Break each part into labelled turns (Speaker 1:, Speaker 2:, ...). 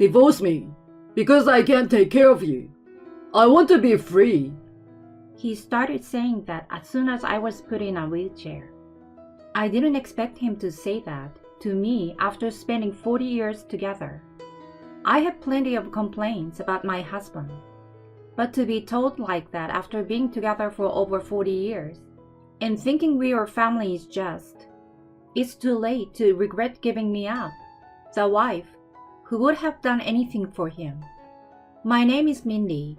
Speaker 1: Divorce me, because I can't take care of you. I want to be free.
Speaker 2: He started saying that as soon as I was put in a wheelchair. I didn't expect him to say that to me after spending 40 years together. I had plenty of complaints about my husband, but to be told like that after being together for over 40 years and thinking we were family is just, it's too late to regret giving me up, the wife who would have done anything for him. My name is Mindy.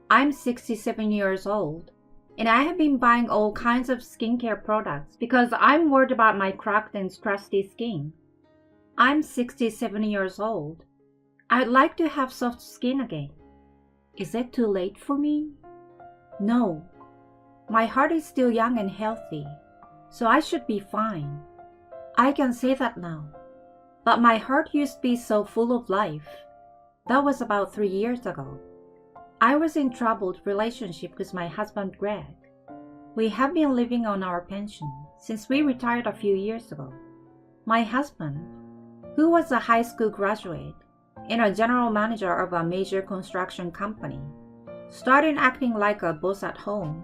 Speaker 2: I'm 67 years old, and I have been buying all kinds of skincare products because I'm worried about my cracked and crusty skin. I'm 67 years old. I'd like to have soft skin again. Is it too late for me? No. My heart is still young and healthy, so I should be fine. I can say that now. But my heart used to be so full of life. That was about 3 years ago. I was in troubled relationship with my husband Greg. We have been living on our pension since we retired a few years ago. My husband, who was a high school graduate and a general manager of a major construction company, started acting like a boss at home,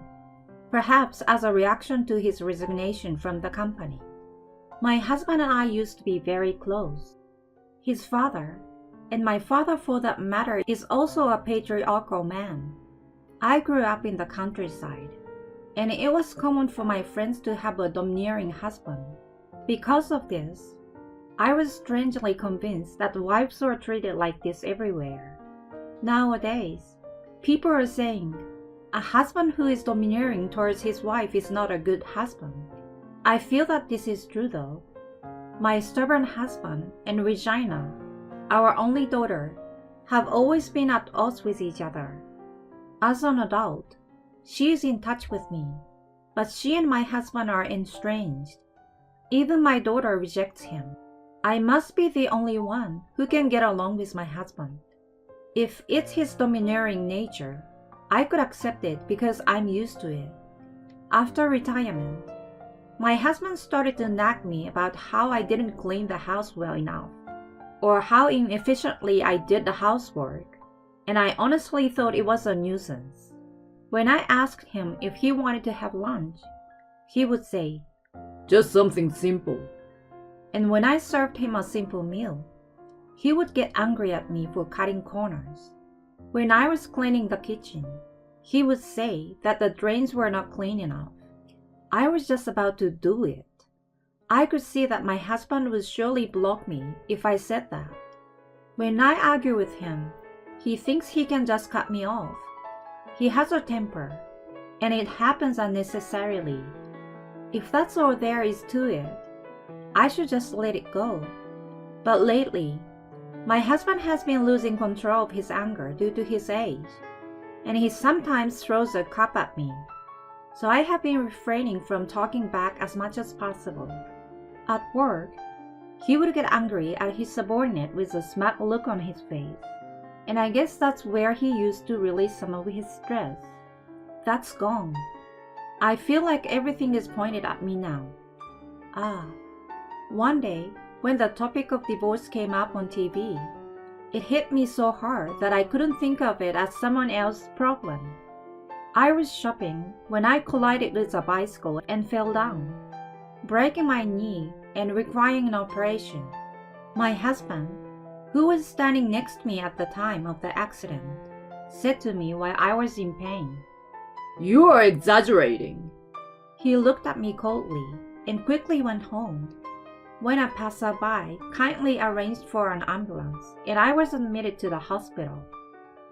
Speaker 2: perhaps as a reaction to his resignation from the company. My husband and I used to be very close. His father, and my father for that matter, is also a patriarchal man. I grew up in the countryside, and it was common for my friends to have a domineering husband. Because of this, I was strangely convinced that wives were treated like this everywhere. Nowadays, people are saying, a husband who is domineering towards his wife is not a good husband. I feel that this is true though. My stubborn husband and Regina, our only daughter, have always been at odds with each other. As an adult, she is in touch with me, but she and my husband are estranged. Even my daughter rejects him. I must be the only one who can get along with my husband. If it's his domineering nature, I could accept it because I'm used to it. After retirement, my husband started to nag me about how I didn't clean the house well enough, or how inefficiently I did the housework, and I honestly thought it was a nuisance. When I asked him if he wanted to have lunch, he would say,
Speaker 1: "Just something simple."
Speaker 2: And when I served him a simple meal, he would get angry at me for cutting corners. When I was cleaning the kitchen, he would say that the drains were not clean enough. I was just about to do it. I could see that my husband would surely block me if I said that. When I argue with him, he thinks he can just cut me off. He has a temper, and it happens unnecessarily. If that's all there is to it, I should just let it go. But lately, my husband has been losing control of his anger due to his age, and he sometimes throws a cup at me. So I have been refraining from talking back as much as possible. At work, he would get angry at his subordinate with a smug look on his face, and I guess that's where he used to release some of his stress. That's gone. I feel like everything is pointed at me now. One day, when the topic of divorce came up on TV, it hit me so hard that I couldn't think of it as someone else's problem. I was shopping when I collided with a bicycle and fell down, breaking my knee and requiring an operation. My husband, who was standing next to me at the time of the accident, said to me while I was in pain,
Speaker 1: "You are exaggerating."
Speaker 2: He looked at me coldly and quickly went home. When a passerby kindly arranged for an ambulance and I was admitted to the hospital,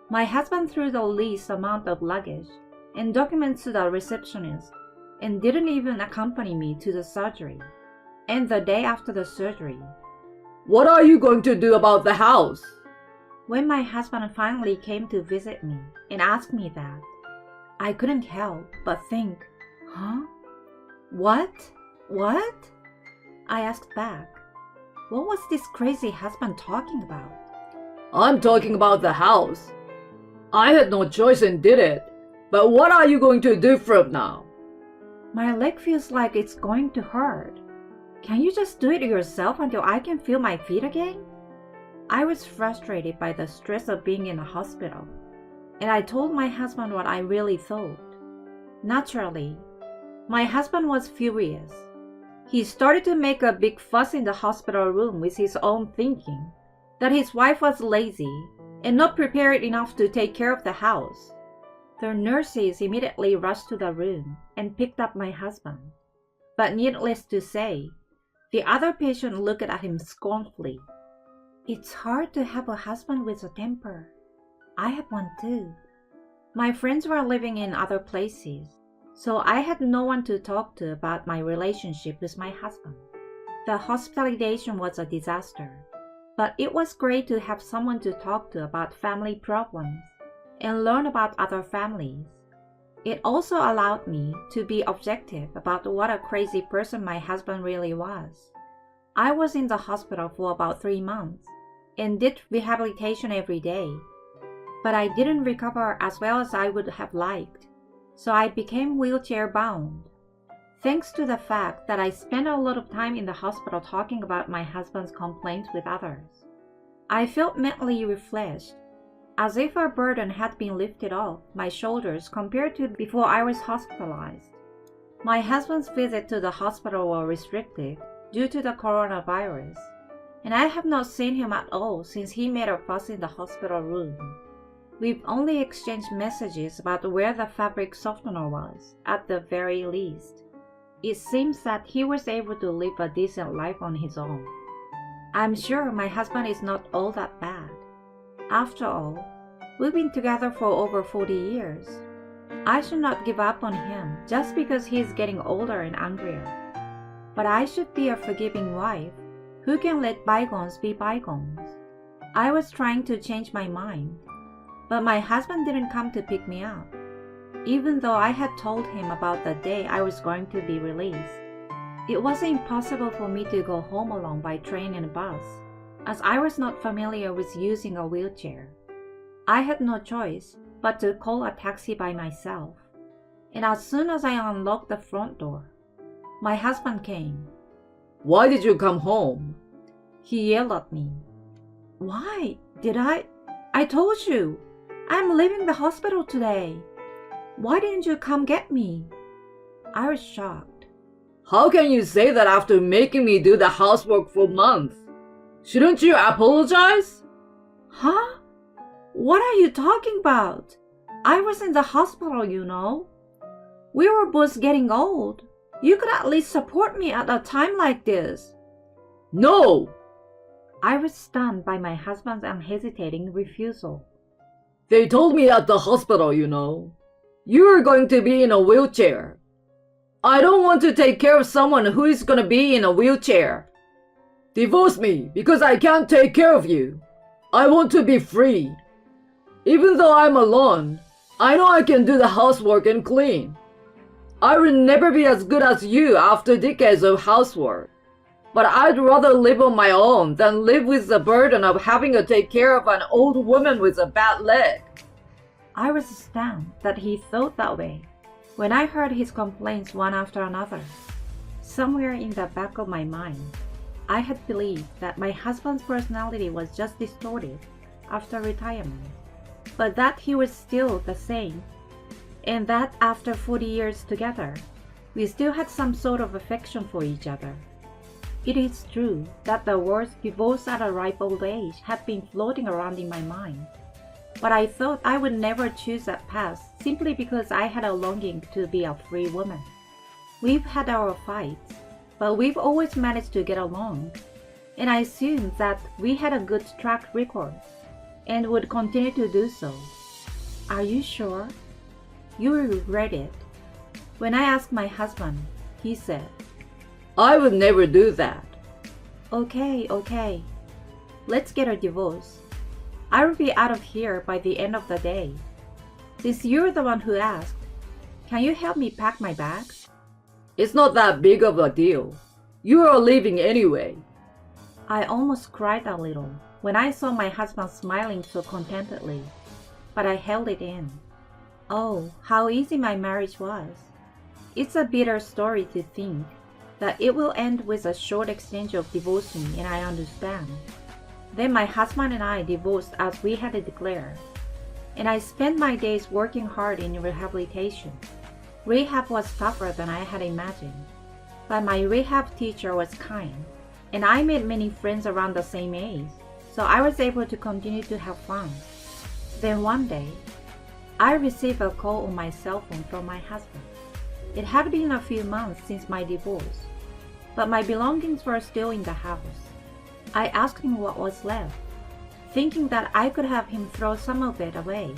Speaker 2: my husband threw the least amount of luggage and documents to the receptionist and didn't even accompany me to the surgery. And the day after the surgery,
Speaker 1: "What are you going to do about the house?"
Speaker 2: When my husband finally came to visit me and asked me that, I couldn't help but think, huh? What? I asked back, what was this crazy husband talking about?
Speaker 1: "I'm talking about the house. I had no choice and did it. But what are you going to do from now?"
Speaker 2: My leg feels like it's going to hurt. Can you just do it yourself until I can feel my feet again? I was frustrated by the stress of being in a hospital, and I told my husband what I really thought. Naturally, my husband was furious. He started to make a big fuss in the hospital room with his own thinking that his wife was lazy and not prepared enough to take care of the house. The nurses immediately rushed to the room and picked up my husband. But needless to say, the other patient looked at him scornfully. It's hard to have a husband with a temper. I have one too. My friends were living in other places, so I had no one to talk to about my relationship with my husband. The hospitalization was a disaster, but it was great to have someone to talk to about family problems and learn about other families. It also allowed me to be objective about what a crazy person my husband really was. I was in the hospital for about 3 months and did rehabilitation every day, but I didn't recover as well as I would have liked, so I became wheelchair bound. Thanks to the fact that I spent a lot of time in the hospital talking about my husband's complaints with others, I felt mentally refreshed, as if a burden had been lifted off my shoulders compared to before I was hospitalized. My husband's visits to the hospital were restricted due to the coronavirus, and I have not seen him at all since he made a fuss in the hospital room. We've only exchanged messages about where the fabric softener was, at the very least. It seems that he was able to live a decent life on his own. I'm sure my husband is not all that bad. After all, we've been together for over 40 years. I should not give up on him just because he is getting older and angrier. But I should be a forgiving wife who can let bygones be bygones. I was trying to change my mind, but my husband didn't come to pick me up, even though I had told him about the day I was going to be released. It was impossible for me to go home alone by train and bus, as I was not familiar with using a wheelchair. I had no choice but to call a taxi by myself, and as soon as I unlocked the front door, my husband came.
Speaker 1: Why did you come home?
Speaker 2: He yelled at me. Why did I? I told you, I'm leaving the hospital today. Why didn't you come get me? I was shocked.
Speaker 1: How can you say that after making me do the housework for months? Shouldn't you apologize?
Speaker 2: Huh? What are you talking about? I was in the hospital, you know. We were both getting old. You could at least support me at a time like this.
Speaker 1: No!
Speaker 2: I was stunned by my husband's unhesitating refusal.
Speaker 1: They told me at the hospital, you know. You were going to be in a wheelchair. I don't want to take care of someone who is going to be in a wheelchair. Divorce me because I can't take care of you. I want to be free. Even though I'm alone, I know I can do the housework and clean. I will never be as good as you after decades of housework. But I'd rather live on my own than live with the burden of having to take care of an old woman with a bad leg.
Speaker 2: I was stunned that he thought that way when I heard his complaints one after another. Somewhere in the back of my mind, I had believed that my husband's personality was just distorted after retirement, but that he was still the same, and that after 40 years together, we still had some sort of affection for each other. It is true that the words divorce at a ripe old age had been floating around in my mind, but I thought I would never choose that path simply because I had a longing to be a free woman. We've had our fights, but we've always managed to get along, and I assumed that we had a good track record and would continue to do so. Are you sure? You will regret it. When I asked my husband, he said,
Speaker 1: I would never do that.
Speaker 2: Okay. Let's get a divorce. I will be out of here by the end of the day. Since you're the one who asked, can you help me pack my bags?
Speaker 1: It's not that big of a deal. You are leaving anyway.
Speaker 2: I almost cried a little when I saw my husband smiling so contentedly, but I held it in. Oh, how easy my marriage was. It's a bitter story to think that it will end with a short exchange of divorcing, and I understand. Then my husband and I divorced as we had declared, and I spent my days working hard in rehabilitation. Rehab was tougher than I had imagined, but my rehab teacher was kind, and I made many friends around the same age, so I was able to continue to have fun. Then one day, I received a call on my cell phone from my husband. It had been a few months since my divorce, but my belongings were still in the house. I asked him what was left, thinking that I could have him throw some of it away,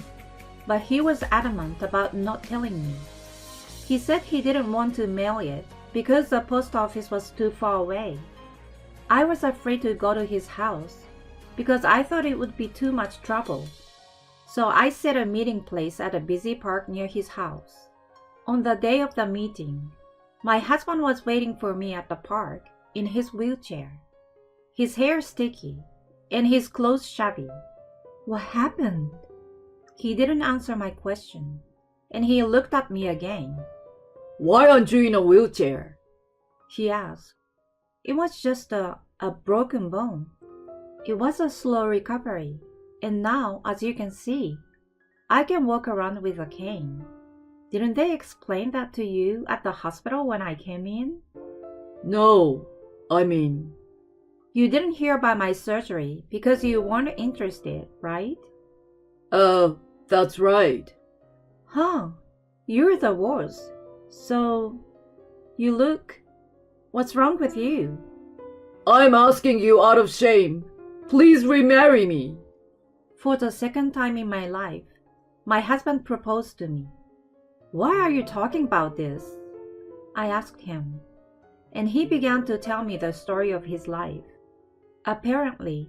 Speaker 2: but he was adamant about not telling me. He said he didn't want to mail it because the post office was too far away. I was afraid to go to his house because I thought it would be too much trouble. So I set a meeting place at a busy park near his house. On the day of the meeting, my husband was waiting for me at the park in his wheelchair. His hair sticky and his clothes shabby. What happened? He didn't answer my question, and he looked at me again.
Speaker 1: Why aren't you in a wheelchair?
Speaker 2: He asked. It was just a broken bone. It was a slow recovery, and now, as you can see, I can walk around with a cane. Didn't they explain that to you at the hospital when I came in?
Speaker 1: No,
Speaker 2: You didn't hear about my surgery because you weren't interested, right?
Speaker 1: That's right.
Speaker 2: Huh, you're the worst. So, you look... What's wrong with you?
Speaker 1: I'm asking you out of shame. Please remarry me.
Speaker 2: For the second time in my life, my husband proposed to me. Why are you talking about this? I asked him, and he began to tell me the story of his life. Apparently,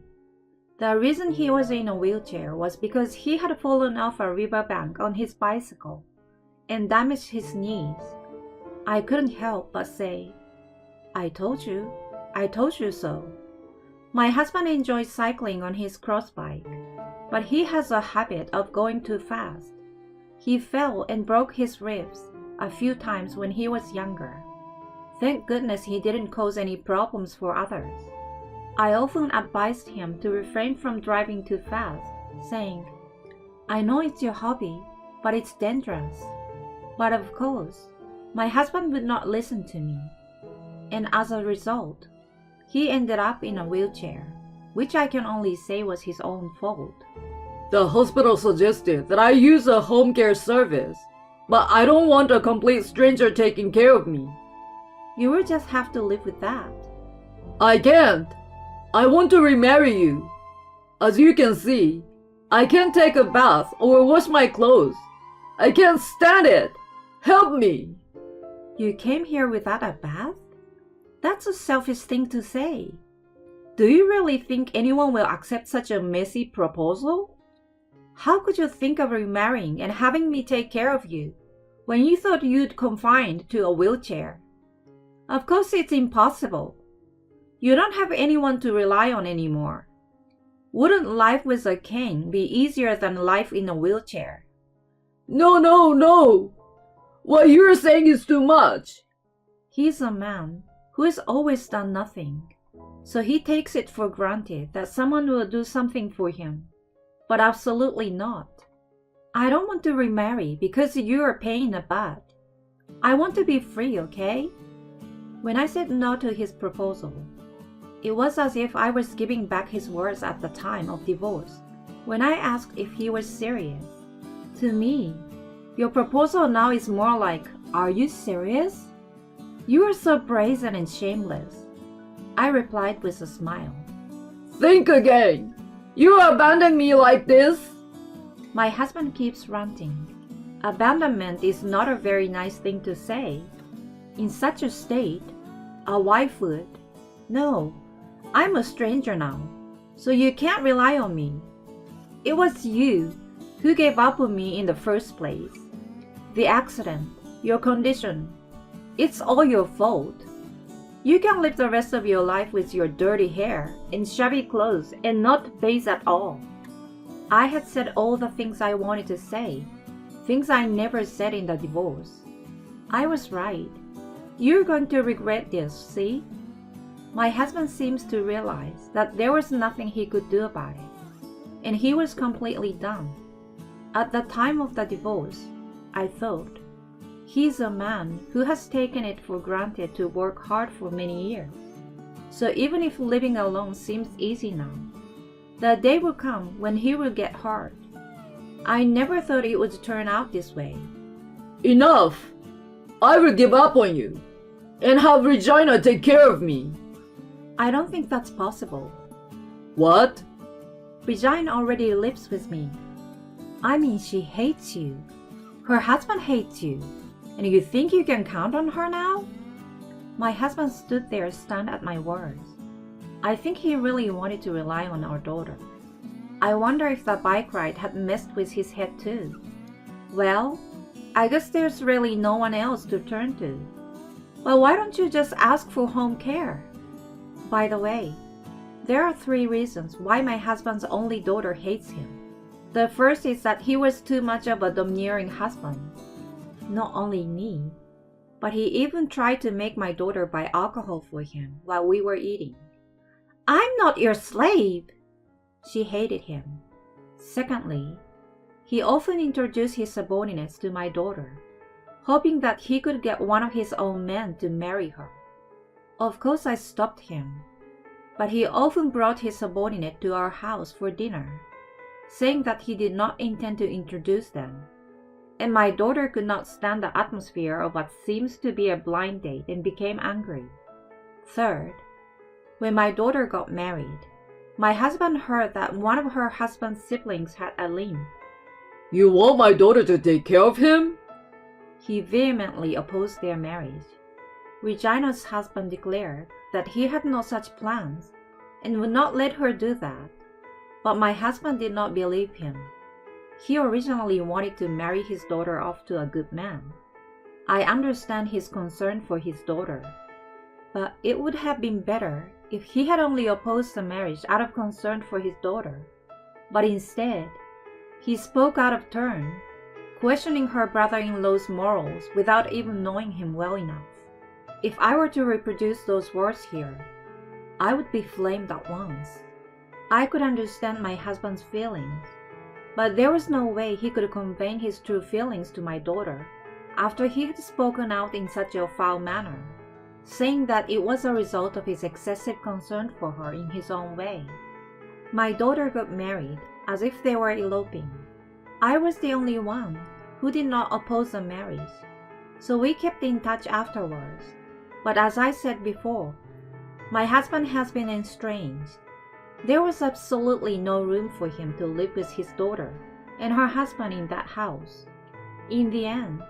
Speaker 2: the reason he was in a wheelchair was because he had fallen off a riverbank on his bicycle and damaged his knees. I couldn't help but say, I told you so. My husband enjoys cycling on his cross bike, but he has a habit of going too fast. He fell and broke his ribs a few times when he was younger. Thank goodness he didn't cause any problems for others. I often advised him to refrain from driving too fast, saying, I know it's your hobby, but it's dangerous. But of course, my husband would not listen to me. And as a result, he ended up in a wheelchair, which I can only say was his own fault.
Speaker 1: The hospital suggested that I use a home care service, but I don't want a complete stranger taking care of me.
Speaker 2: You will just have to live with that.
Speaker 1: I can't. I want to remarry you. As you can see, I can't take a bath or wash my clothes. I can't stand it. Help me.
Speaker 2: You came here without a bath? That's a selfish thing to say. Do you really think anyone will accept such a messy proposal? How could you think of remarrying and having me take care of you when you thought you'd confined to a wheelchair? Of course it's impossible. You don't have anyone to rely on anymore. Wouldn't life with a cane be easier than life in a wheelchair?
Speaker 1: No. What you're saying is too much.
Speaker 2: He's a man who has always done nothing, so he takes it for granted that someone will do something for him. But absolutely not. I don't want to remarry because you're a pain in the butt. I want to be free, okay? When I said no to his proposal, it was as if I was giving back his words at the time of divorce, when I asked if he was serious. To me, your proposal now is more like, are you serious? You are so brazen and shameless. I replied with a smile.
Speaker 1: Think again. You abandon me like this?
Speaker 2: My husband keeps ranting. Abandonment is not a very nice thing to say. In such a state, a wife would. No, I'm a stranger now, so you can't rely on me. It was you who gave up on me in the first place. The accident, your condition, it's all your fault. You can live the rest of your life with your dirty hair and shabby clothes and not bathe at all. I had said all the things I wanted to say, things I never said in the divorce. I was right. You're going to regret this, see? My husband seems to realize that there was nothing he could do about it, and he was completely done. At the time of the divorce, I thought, he's a man who has taken it for granted to work hard for many years. So even if living alone seems easy now, the day will come when he will get hurt. I never thought it would turn out this way.
Speaker 1: Enough! I will give up on you and have Regina take care of me.
Speaker 2: I don't think that's possible.
Speaker 1: What?
Speaker 2: Regina already lives with me. I mean, she hates you. Her husband hates you. And you think you can count on her now? My husband stood there stunned at my words. I think he really wanted to rely on our daughter. I wonder if the bike ride had messed with his head too. Well, I guess there's really no one else to turn to. Well, why don't you just ask for home care? By the way, there are 3 reasons why my husband's only daughter hates him. The first is that he was too much of a domineering husband. Not only me, but he even tried to make my daughter buy alcohol for him while we were eating. I'm not your slave! She hated him. Secondly, he often introduced his subordinates to my daughter, hoping that he could get one of his own men to marry her. Of course, I stopped him, but he often brought his subordinate to our house for dinner, saying that he did not intend to introduce them. And my daughter could not stand the atmosphere of what seems to be a blind date and became angry. Third, when my daughter got married, my husband heard that one of her husband's siblings had a limb.
Speaker 1: You want my daughter to take care of him?
Speaker 2: He vehemently opposed their marriage. Regina's husband declared that he had no such plans and would not let her do that. But my husband did not believe him. He originally wanted to marry his daughter off to a good man. I understand his concern for his daughter, but it would have been better if he had only opposed the marriage out of concern for his daughter. But instead, he spoke out of turn, questioning her brother-in-law's morals without even knowing him well enough. If I were to reproduce those words here, I would be flamed at once. I could understand my husband's feelings, but there was no way he could convey his true feelings to my daughter after he had spoken out in such a foul manner, saying that it was a result of his excessive concern for her in his own way. My daughter got married as if they were eloping. I was the only one who did not oppose the marriage, so we kept in touch afterwards. But as I said before, my husband has been estranged. There was absolutely no room for him to live with his daughter and her husband in that house. In the end,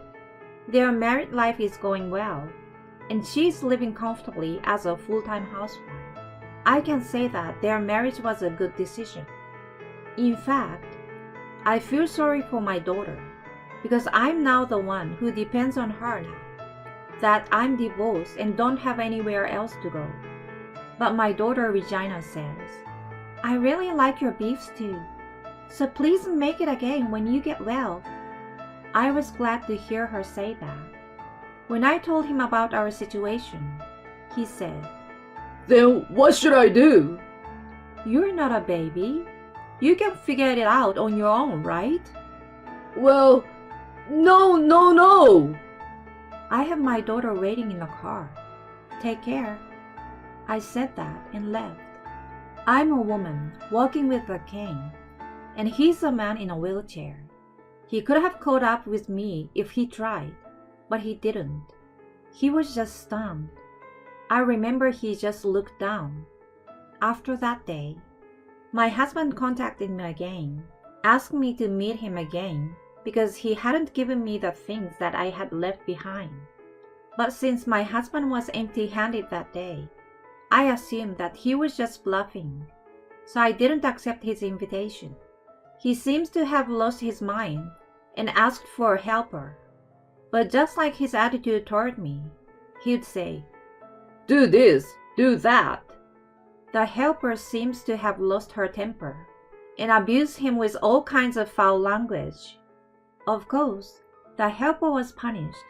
Speaker 2: their married life is going well, and she is living comfortably as a full-time housewife. I can say that their marriage was a good decision. In fact, I feel sorry for my daughter because I'm now the one who depends on her now, that I'm divorced and don't have anywhere else to go. But my daughter Regina says, I really like your beef stew, so please make it again when you get well. I was glad to hear her say that. When I told him about our situation, he said,
Speaker 1: Then what should I do?
Speaker 2: You're not a baby. You can figure it out on your own, right?
Speaker 1: Well, no.
Speaker 2: I have my daughter waiting in the car. Take care. I said that and left. I'm a woman walking with a cane, and he's a man in a wheelchair. He could have caught up with me if he tried, but he didn't. He was just stunned. I remember he just looked down. After that day, my husband contacted me again, asked me to meet him again because he hadn't given me the things that I had left behind. But since my husband was empty-handed that day, I assumed that he was just bluffing, so I didn't accept his invitation. He seems to have lost his mind and asked for a helper. But just like his attitude toward me, he'd say, Do this, do that. The helper seems to have lost her temper and abused him with all kinds of foul language. Of course, the helper was punished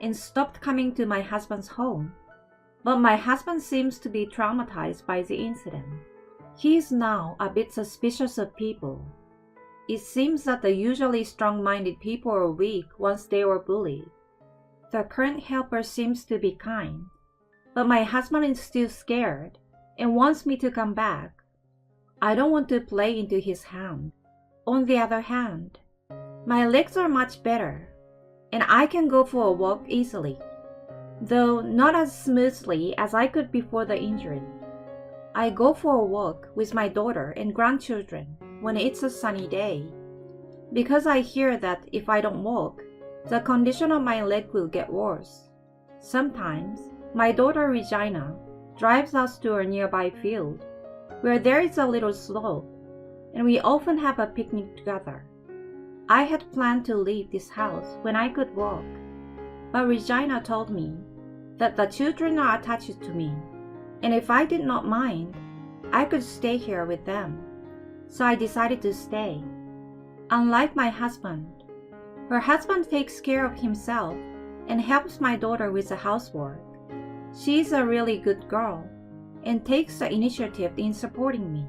Speaker 2: and stopped coming to my husband's home. But my husband seems to be traumatized by the incident. He is now a bit suspicious of people. It seems that the usually strong-minded people are weak once they were bullied. The current helper seems to be kind, but my husband is still scared and wants me to come back. I don't want to play into his hand. On the other hand, my legs are much better, and I can go for a walk easily, though not as smoothly as I could before the injury. I go for a walk with my daughter and grandchildren when it's a sunny day, because I hear that if I don't walk, the condition of my leg will get worse. Sometimes, my daughter Regina drives us to a nearby field, where there is a little slope, and we often have a picnic together. I had planned to leave this house when I could walk, but Regina told me that the children are attached to me, and if I did not mind, I could stay here with them. So I decided to stay. Unlike my husband, her husband takes care of himself and helps my daughter with the housework. She is a really good girl and takes the initiative in supporting me.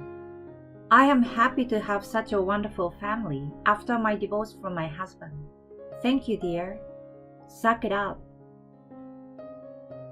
Speaker 2: I am happy to have such a wonderful family after my divorce from my husband. Thank you, dear. Suck it up.